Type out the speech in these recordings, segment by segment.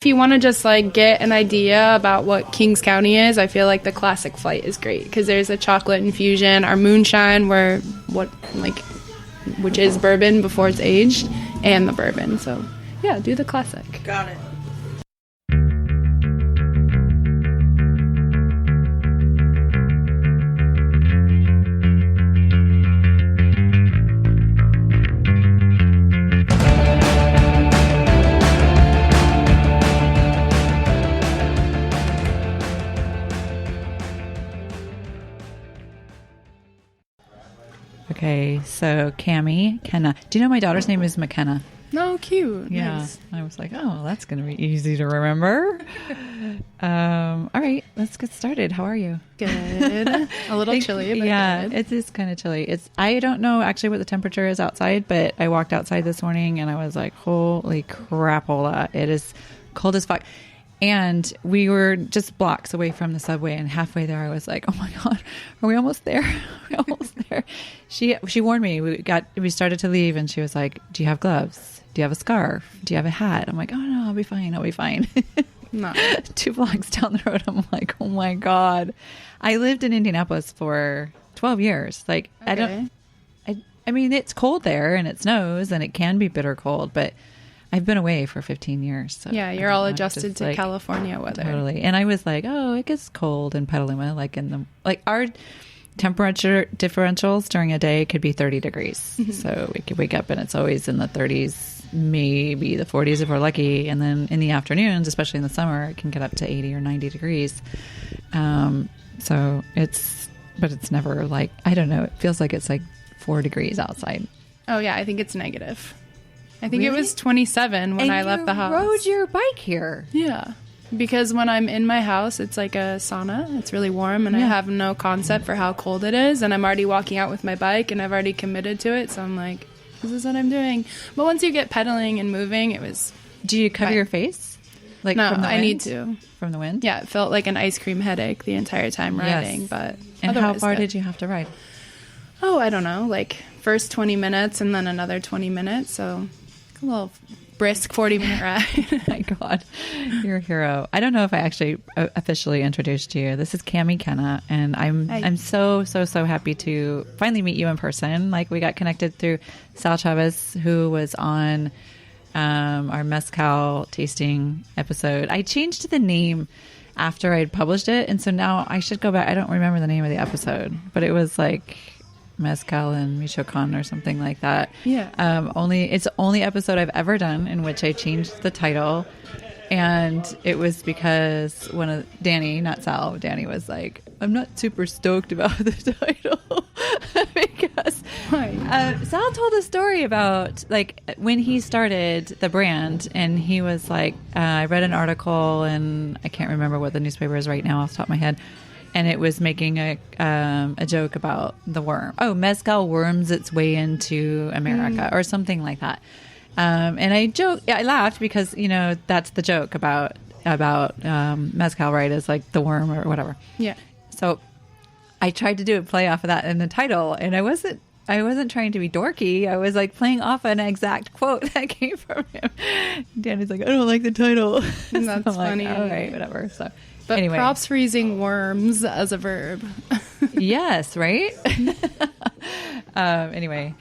If you want to just like get an idea about what Kings County is, I feel like the classic flight is great because there's a chocolate infusion, our moonshine, which is bourbon before it's aged, and the bourbon. So yeah, do the classic. Got it. Okay, so Cammie, Kenna. Do you know my daughter's name is McKenna? No, cute. Yeah. Nice. I was like, oh, that's going to be easy to remember. All right, let's get started. How are you? Good. A little chilly, but yeah, good. it is kind of chilly. I don't know actually what the temperature is outside, but I walked outside this morning and I was like, holy crapola. It is cold as fuck. And we were just blocks away from the subway, and halfway there, I was like, "Oh my god, are we almost there? Are we almost there?" She warned me. We started to leave, and she was like, "Do you have gloves? Do you have a scarf? Do you have a hat?" I'm like, "Oh no, I'll be fine. I'll be fine." No. 2 blocks down the road, I'm like, "Oh my god!" I lived in Indianapolis for 12 years. Like, Okay. I mean, it's cold there, and it snows, and it can be bitter cold, but I've been away for 15 years. So Yeah, you're all adjusted to California weather. Totally. And I was like, oh, it gets cold in Petaluma. Our temperature differentials during a day could be 30 degrees. Mm-hmm. So we could wake up and it's always in the 30s, maybe the 40s if we're lucky. And then in the afternoons, especially in the summer, it can get up to 80 or 90 degrees. But it's never like, I don't know, it feels like it's like 4 degrees outside. Oh yeah, I think it's negative. I think Really? it was 27 when I left the house. You rode your bike here. Yeah. Because when I'm in my house, it's like a sauna. It's really warm, and I have no concept for how cold it is. And I'm already walking out with my bike, and I've already committed to it. So I'm like, this is what I'm doing. But once you get pedaling and moving, it was... Do you cover your face? Like No, from the I wind? need to. From the wind? Yeah, it felt like an ice cream headache the entire time riding. Yes. But And how otherwise far good. did you have to ride? Oh, I don't know. Like first 20 minutes and then another 20 minutes. So a little brisk 40-minute ride. My God, you're a hero. I don't know if I actually officially introduced you. This is Cammie Kenna, and I'm so happy to finally meet you in person. Like, we got connected through Sal Chavez, who was on our mezcal tasting episode. I changed the name after I'd published it, and so now I should go back. I don't remember the name of the episode, but it was like Mezcal and Michoacan or something like that. Yeah. It's the only episode I've ever done in which I changed the title, and it was because Danny was like, I'm not super stoked about the title because Sal told a story about like when he started the brand, and he was like, I read an article, and I can't remember what the newspaper is right now off the top of my head. And it was making a joke about the worm. Oh, mezcal worms its way into America or something like that. And I laughed because, that's the joke about mezcal, right? Is like the worm or whatever. Yeah. So I tried to do a play off of that in the title, and I wasn't trying to be dorky. I was like playing off an exact quote that came from him. Danny's like, I don't like the title. That's so funny. Like, all right, whatever. So. But anyway. props for using worms as a verb. Yes, right? Anyway,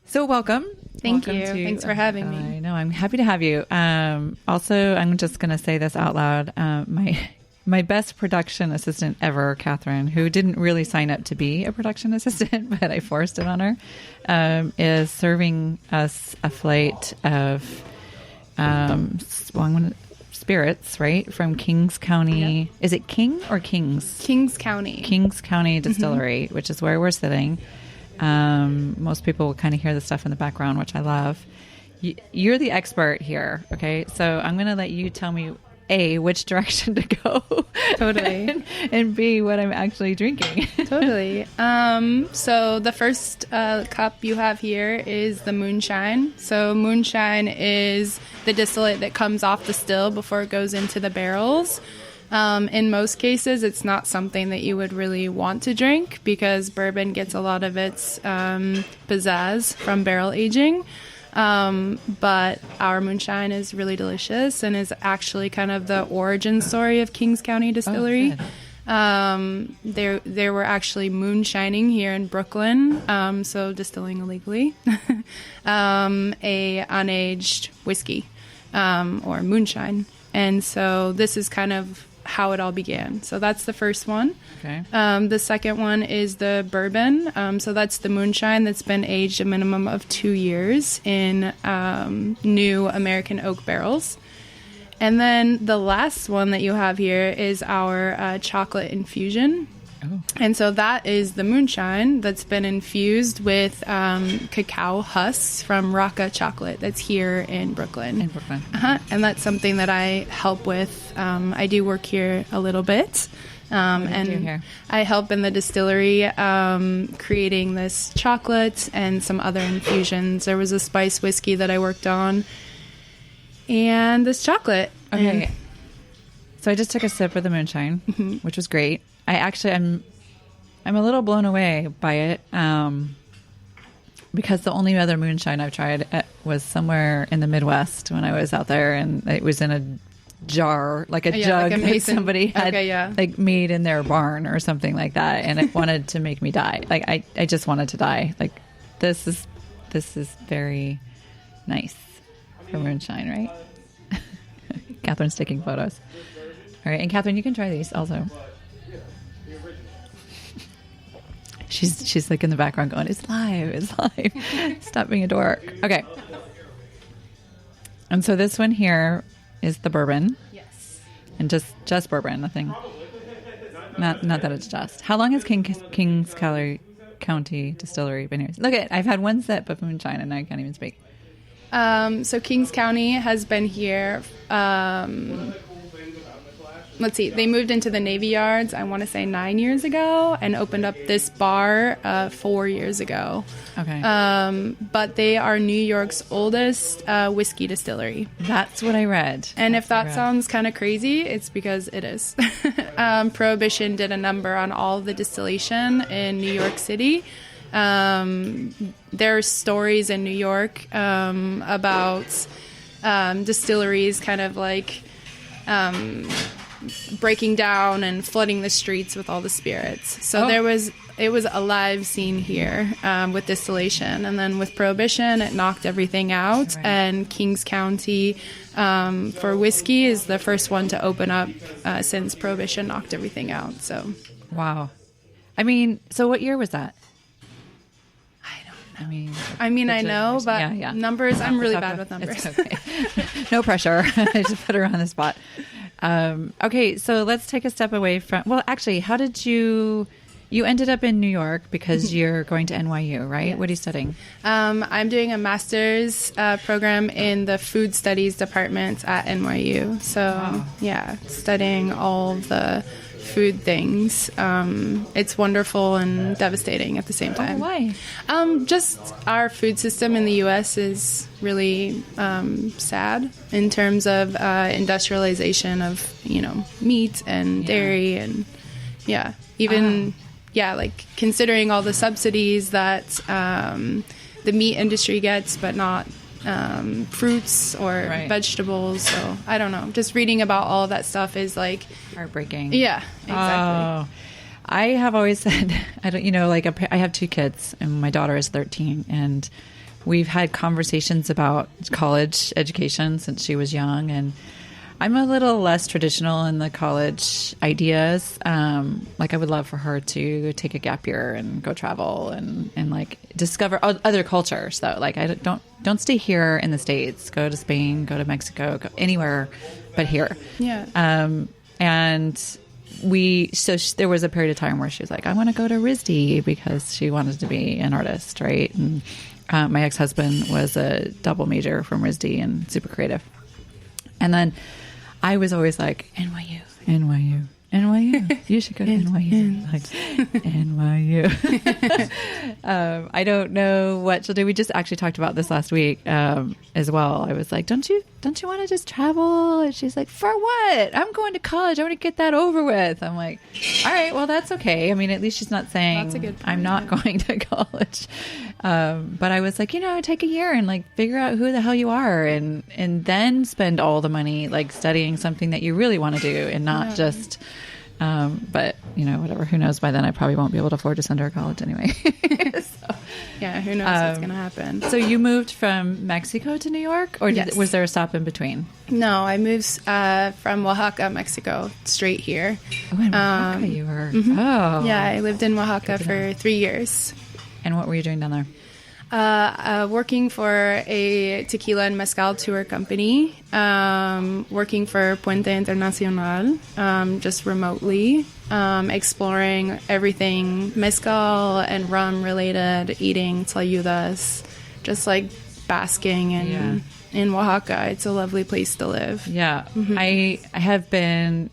so welcome. Thank you. Thanks for having me. I know, I'm happy to have you. Also, I'm just going to say this out loud. My best production assistant ever, Catherine, who didn't really sign up to be a production assistant, but I forced it on her, is serving us a flight of spirits, right? From Kings County. Yep. Is it King or Kings? Kings County. Kings County Distillery, which is where we're sitting. Most people will kind of hear the stuff in the background, which I love. You're the expert here, okay? So I'm going to let you tell me, A, which direction to go. Totally. and B, what I'm actually drinking. Totally. So the first cup you have here is the moonshine. So moonshine is the distillate that comes off the still before it goes into the barrels. In most cases, it's not something that you would really want to drink because bourbon gets a lot of its pizzazz from barrel aging. But our moonshine is really delicious and is actually kind of the origin story of Kings County Distillery. There were actually moonshining here in Brooklyn, so distilling illegally, a unaged whiskey, or moonshine. And so this is kind of how it all began. So that's the first one. Okay. The second one is the bourbon. So that's the moonshine that's been aged a minimum of 2 years in new American oak barrels. And then the last one that you have here is our chocolate infusion. Oh. And so that is the moonshine that's been infused with cacao husks from Rocca chocolate that's here in Brooklyn. And that's something that I help with. I do work here a little bit. And I help in the distillery creating this chocolate and some other infusions. There was a spice whiskey that I worked on and this chocolate. Okay. So I just took a sip of the moonshine, which was great. I'm a little blown away by it because the only other moonshine I've tried was somewhere in the Midwest when I was out there, and it was in a jar, like a jug like that somebody had like made in their barn or something like that, and it wanted to make me die. Like I just wanted to die. Like this is very nice for moonshine, right? Catherine's taking photos. All right, and Catherine, you can try these also. She's like in the background going, it's live. Stop being a dork. Okay. And so this one here is the bourbon. Yes. And just bourbon, nothing. Not that it's just. How long has Kings County Distillery been here? Look I've had one sip of moonshine and I can't even speak. So Kings County has been here. Let's see. They moved into the Navy Yards, I want to say 9 years ago, and opened up this bar 4 years ago. Okay. But they are New York's oldest whiskey distillery. That's what I read. And if that sounds kind of crazy, it's because it is. Prohibition did a number on all of the distillation in New York City. There are stories in New York about distilleries kind of like breaking down and flooding the streets with all the spirits. So it was a live scene here with distillation, and then with Prohibition, it knocked everything out. Right. And Kings County for whiskey is the first one to open up since Prohibition knocked everything out. So, wow. I mean, so what year was that? I know, but numbers, I'm really bad with numbers. It's okay. No pressure. I just put her on the spot. Okay, so let's take a step away from, well, actually, how did you ended up in New York because you're going to NYU, right? Yes. What are you studying? I'm doing a master's program in the food studies department at NYU. So, studying all the food things. It's wonderful and devastating at the same time. Why? Just our food system in the U.S. is really sad in terms of industrialization of, meat and dairy and, like considering all the subsidies that the meat industry gets, but not fruits or vegetables. So I don't know. Just reading about all of that stuff is like heartbreaking. Yeah, exactly. Oh, I have always said, I have 2 kids and my daughter is 13, and we've had conversations about college education since she was young, and I'm a little less traditional in the college ideas. Like I would love for her to take a gap year and go travel and like discover other cultures though. Like I don't stay here in the States, go to Spain, go to Mexico, go anywhere but here. Yeah. And there was a period of time where she was like, I want to go to RISD because she wanted to be an artist. Right. And, my ex-husband was a double major from RISD and super creative. And then I was always like, NYU. You should go to NYU. Like, NYU. I don't know what she'll do. We just actually talked about this last week as well. I was like, don't you don't you want to just travel? And she's like, for what? I'm going to college. I want to get that over with. I'm like, all right, well, that's okay. I mean, at least she's not saying That's a good point, I'm not going to college. But I was like, take a year and like figure out who the hell you are and then spend all the money like studying something that you really want to do and not just, but whatever, who knows, by then I probably won't be able to afford to send her to college anyway. So, yeah, who knows what's going to happen. So you moved from Mexico to New York, or Yes. was there a stop in between? No, I moved from Oaxaca, Mexico, straight here. Oh, in Oaxaca you were. Oh. Yeah, I lived in Oaxaca for 3 years. And what were you doing down there? Working for a tequila and mezcal tour company, working for Puente Internacional, just remotely, exploring everything mezcal and rum related, eating tlayudas, just like basking in Oaxaca. It's a lovely place to live. Yeah. I have been,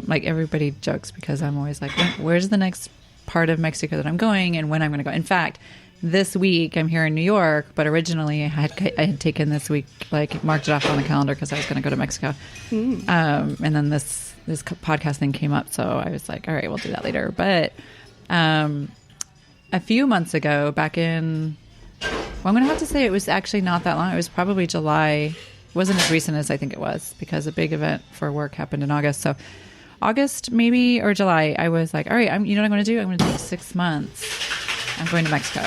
like everybody jokes because I'm always like, where's the next part of Mexico that I'm going and when I'm going to go? In fact, this week I'm here in New York, but originally I had taken this week, like marked it off on the calendar because I was going to go to Mexico. And then this podcast thing came up, so I was like, all right, we'll do that later. But a few months ago, back in, I'm going to have to say it was actually not that long. It was probably July. It wasn't as recent as I think it was because a big event for work happened in August. So August maybe or July, I was like, all right, you know what I'm going to do? I'm going to take 6 months. I'm going to Mexico.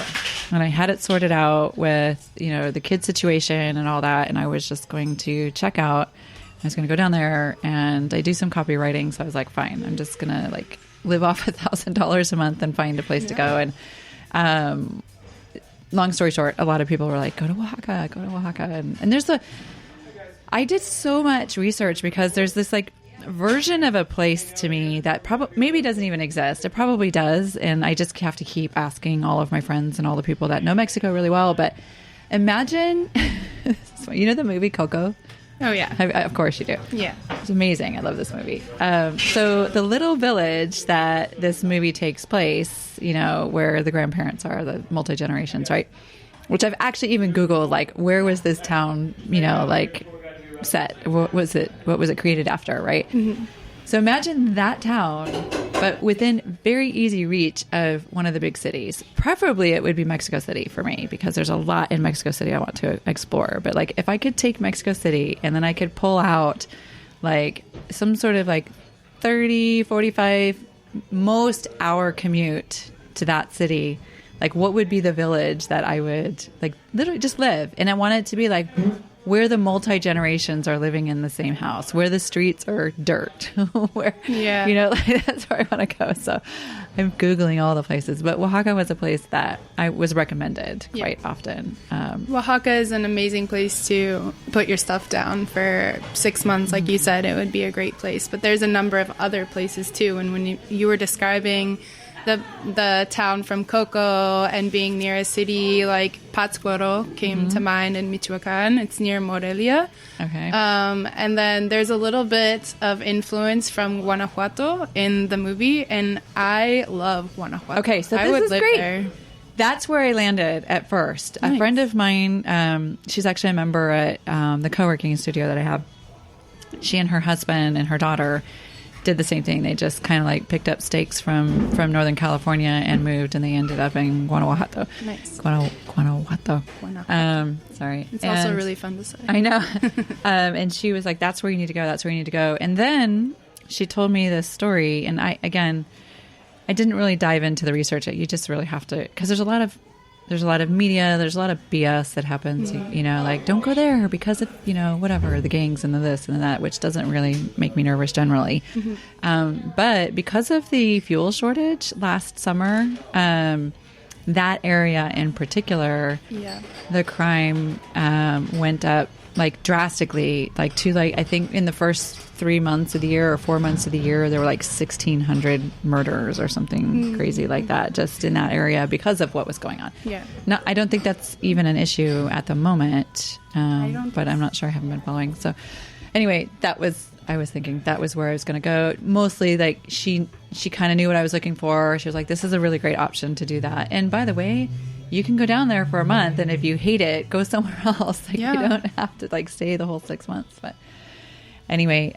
And I had it sorted out with, the kid situation and all that. And I was just going to check out. I was going to go down there and I do some copywriting. So I was like, fine, I'm just going to like live off $1,000 a month and find a place to go. And long story short, a lot of people were like, go to Oaxaca. And I did so much research because there's this like version of a place to me that probably maybe doesn't even exist. It probably does, and I just have to keep asking all of my friends and all the people that know Mexico really well. But imagine, the movie Coco? Oh yeah, Of course you do. Yeah, it's amazing. I love this movie. So the little village that this movie takes place, where the grandparents are, the multi-generations, right? Which I've actually even Googled, like, where was this town, like set? What was it created after, right? Mm-hmm. So imagine that town, but within very easy reach of one of the big cities. Preferably it would be Mexico City for me because there's a lot in Mexico City I want to explore. But like if I could take Mexico City and then I could pull out like some sort of like 30, 45 most hour commute to that city, like what would be the village that I would like literally just live? And I want it to be like where the multi-generations are living in the same house, where the streets are dirt, where, like, that's where I want to go. So I'm Googling all the places, but Oaxaca was a place that I was recommended quite often. Oaxaca is an amazing place to put your stuff down for 6 months. Like you said, it would be a great place, but there's a number of other places too. And when you were describing the town from Coco and being near a city like Pátzcuaro came to mind in Michoacán. It's near Morelia. Okay. And then there's a little bit of influence from Guanajuato in the movie, and I love Guanajuato. Okay, so I would is live great. there. That's where I landed at first. Nice. A friend of mine, she's actually a member at the co-working studio that I have. She and her husband and her daughter did the same thing. They just kind of like picked up stakes from Northern California and moved, and they ended up in Guanajuato. Nice. Guanajuato. Sorry. It's also really fun to say. I know. And she was like, that's where you need to go. That's where you need to go. And then she told me this story, and I didn't really dive into the research. You just really have to, because there's a lot of media, there's a lot of BS that happens, like don't go there because of, whatever, the gangs and the this and the that, which doesn't really make me nervous generally. Mm-hmm. But because of the fuel shortage last summer, that area in particular, the crime went up like drastically, like to like, I think in the first 3 months of the year or 4 months of the year, there were like 1,600 murders or something crazy like that just in that area because of what was going on. Yeah. No, I don't think that's even an issue at the moment, but I'm not sure. I haven't been following. So anyway, I was thinking that was where I was going to go. Mostly like she kind of knew what I was looking for. She was like, this is a really great option to do that. And by the way, you can go down there for a month, and if you hate it, go somewhere else. Like, Yeah. you don't have to like stay the whole 6 months. But anyway,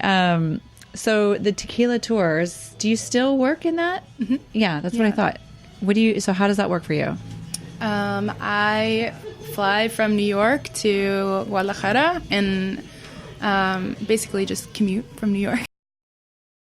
so the tequila tours, do you still work in that? Mm-hmm. Yeah, that's what I thought. So how does that work for you? I fly from New York to Guadalajara and basically just commute from New York.